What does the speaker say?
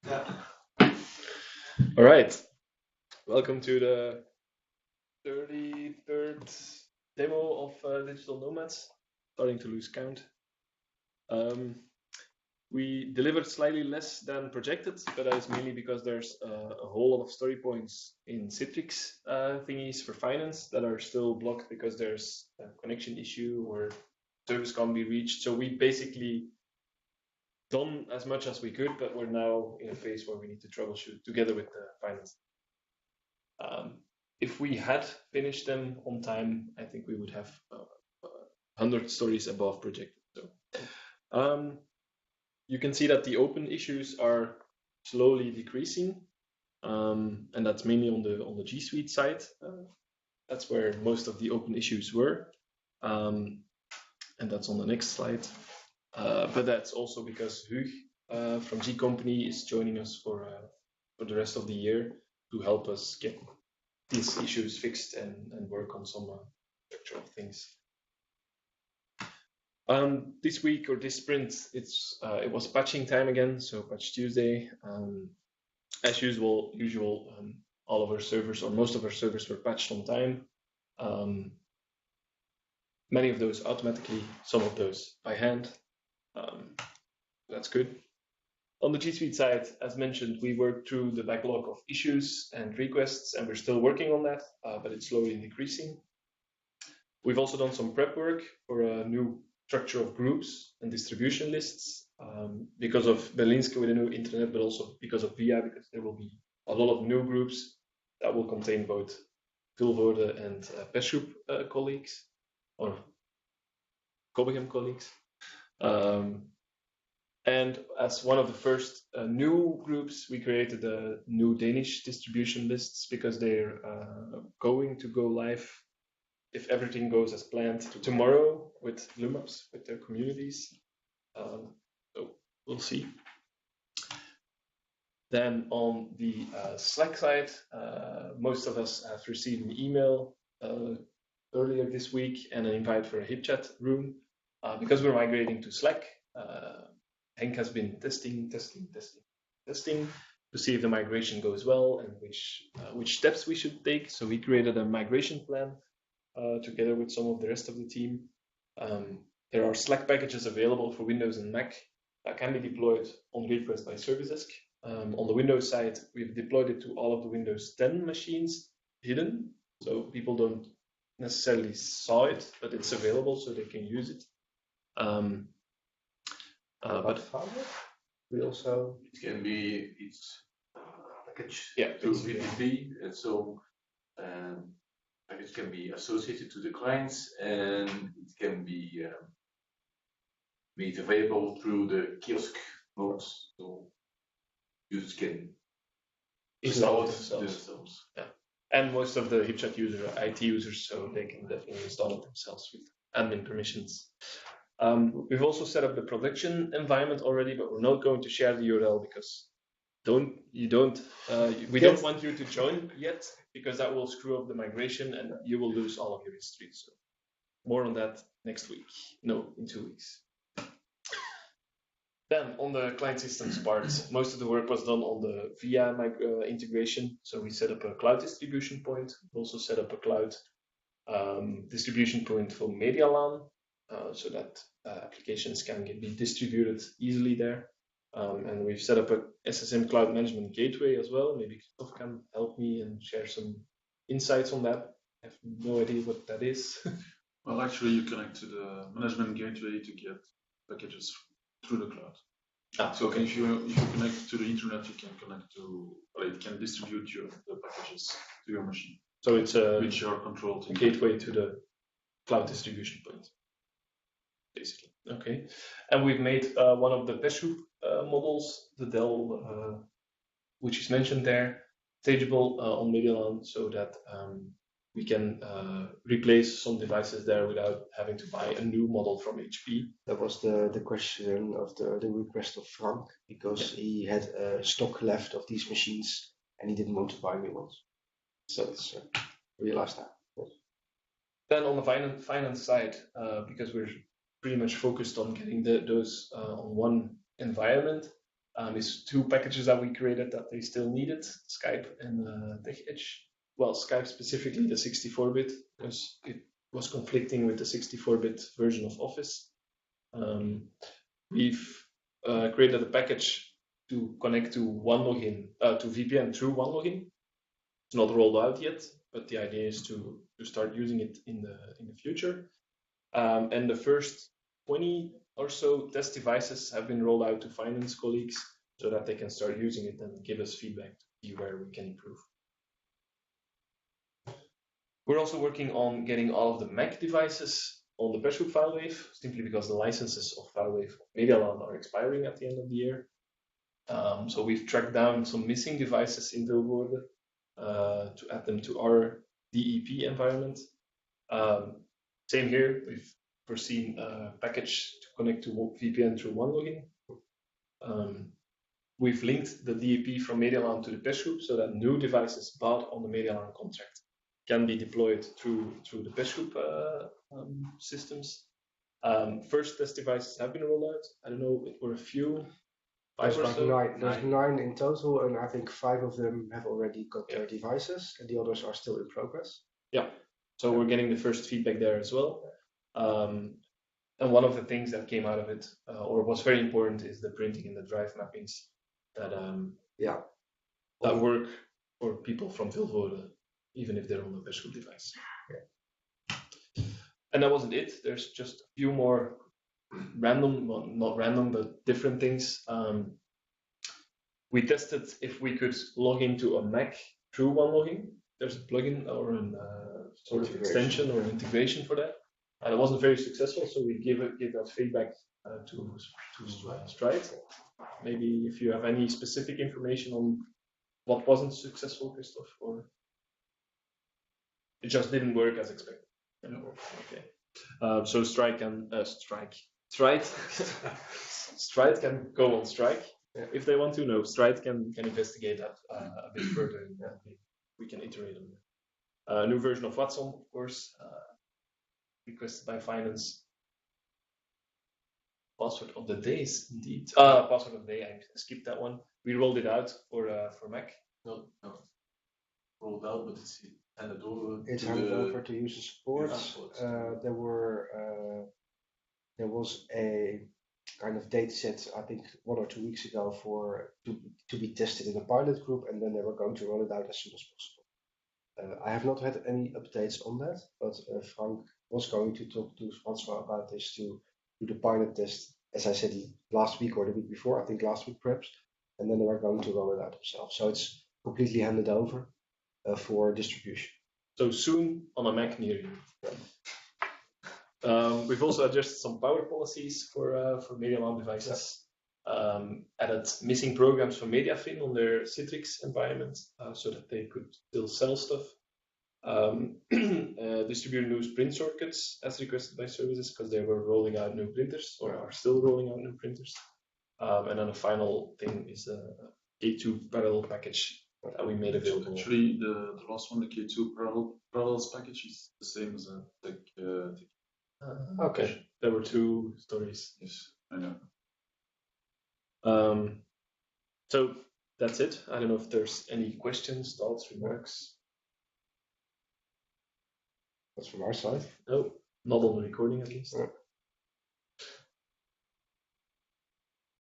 Yeah. All right. Welcome to the 33rd demo of Digital Nomads. Starting to lose count. Um, we delivered slightly less than projected, but that is mainly because there's a whole lot of story points in Citrix thingies for finance that are still blocked because there's a connection issue or service can't be reached. So we basically done as much as we could, but we're now in a phase where we need to troubleshoot together with the finance. If we had finished them on time, I think we would have 100 stories above projected. So you can see that the open issues are slowly decreasing, and that's mainly on the G Suite side. That's where most of the open issues were, and that's on the next slide. But that's also because Huug from G Company is joining us for the rest of the year to help us get these issues fixed and work on some structural things. This week or this sprint, it was patching time again, so Patch Tuesday. As usual, all of our servers or most of our servers were patched on time. Many of those automatically, some of those by hand. That's good. On the G Suite side, as mentioned, we worked through the backlog of issues and requests, and we're still working on that, but it's slowly decreasing. We've also done some prep work for a new structure of groups and distribution lists because of Berlinske with a new internet, but also because of VIA, because there will be a lot of new groups that will contain both Vilvoorde and Peshoep colleagues or Cobham colleagues. And as one of the first new groups, we created a new Danish distribution lists because they're going to go live, if everything goes as planned, tomorrow with Lumaps, with their communities. So we'll see. Then on the Slack side, most of us have received an email earlier this week and an invite for a HipChat room. Because we're migrating to Slack, Henk has been testing to see if the migration goes well and which steps we should take. So we created a migration plan together with some of the rest of the team. There are Slack packages available for Windows and Mac that can be deployed on request by Service Desk. On the Windows side, we've deployed it to all of the Windows 10 machines hidden, so people don't necessarily saw it, but it's available so they can use it. But Finder, we also It can be it's package Yeah, through basically. VPP, and so package can be associated to the clients, and it can be made available through the kiosk modes, so users can install it themselves. Yeah, and most of the HipChat users are IT users, so they can definitely install it themselves with admin permissions. We've also set up the production environment already, but we're not going to share the URL because we don't want you to join yet, because that will screw up the migration and you will lose all of your history. So more on that next week. No, in 2 weeks. Then on the client systems part, most of the work was done on the VIA integration. So we set up a cloud distribution point. We also set up a cloud distribution point for MediaLAN, so that applications can be distributed easily there. And we've set up a SSM Cloud Management Gateway as well. Maybe Christoph can help me and share some insights on that. I have no idea what that is. Well, actually, you connect to the management gateway to get packages through the cloud. So if you connect to the internet, you can connect to, or it can distribute the packages to your machine. So it's which are controlled. A gateway to the cloud distribution point, basically. Okay, and we've made one of the Peshoep models, the Dell, which is mentioned there, stageable on MediaLAN, so that we can replace some devices there without having to buy a new model from HP. That was the question of the request of Frank, because he had stock left of these machines and he didn't want to buy new ones. So it's realized that. Yes. Then on the finance side, because we're pretty much focused on getting those on one environment, is 2 packages that we created that they still needed, Skype and TechEdge. Well, Skype specifically the 64-bit, because it was conflicting with the 64-bit version of Office. We've created a package to connect to OneLogin, to VPN through OneLogin. It's not rolled out yet, but the idea is to start using it in the future. And the first 20 or so test devices have been rolled out to finance colleagues so that they can start using it and give us feedback to see where we can improve. We're also working on getting all of the Mac devices on the Peshhoop FileWave, simply because the licenses of FileWave MediaLAN are expiring at the end of the year. So we've tracked down some missing devices in Vilvoorde to add them to our DEP environment. Same here, we've foreseen a package to connect to VPN through OneLogin. We've linked the DEP from MediaLAN to the Peshhoop so that new devices bought on the MediaLAN contract can be deployed through the Peshhoop systems. First test devices have been rolled out. I don't know, it were a few. There's like nine. There's 9 in total, and I think 5 of them have already got their devices, and the others are still in progress. Yeah, so we're getting the first feedback there as well. And one of the things that came out of it, or was very important, is the printing and the drive mappings that that work for people from Vilvoorde, even if they're on the Peshhoop device. Yeah. And that wasn't it. There's just a few more random, well, not random, but different things. We tested if we could log into a Mac through OneLogin. There's a plugin or a sort of extension or integration for that. And it wasn't very successful, so we gave that feedback to Stride. Maybe if you have any specific information on what wasn't successful, Christoph, or it just didn't work as expected. Okay. So Stride can go on strike if they want to. No, Stride can investigate that a bit further, and we can iterate on that. A new version of Watson, of course, requested by finance. Password of the days, indeed. Password of the day. I skipped that one. We rolled it out for Mac. No, rolled out, but it's handed over. It's handed over to user support. There was a kind of data set, I think 1 or 2 weeks ago, to be tested in a pilot group, and then they were going to roll it out as soon as possible. I have not had any updates on that, but Frank was going to talk to Francois about this to do the pilot test, as I said, last week or the week before, I think last week perhaps, and then they were going to roll it out themselves. So it's completely handed over for distribution. So soon on a Mac near you. We've also adjusted some power policies for MediaLAN devices. Added missing programs for MediaFin on their Citrix environment so that they could still sell stuff. Distributed new print shortcuts as requested by services because they were rolling out new printers or are still rolling out new printers. And then the final thing is a K2 parallel package that we made available. Actually, the last one, the K2 parallels package, is the same as a tech. Okay, there were 2 stories. Yes, I know. So that's it. I don't know if there's any questions, thoughts, remarks. That's from our side. No, not on the recording at least.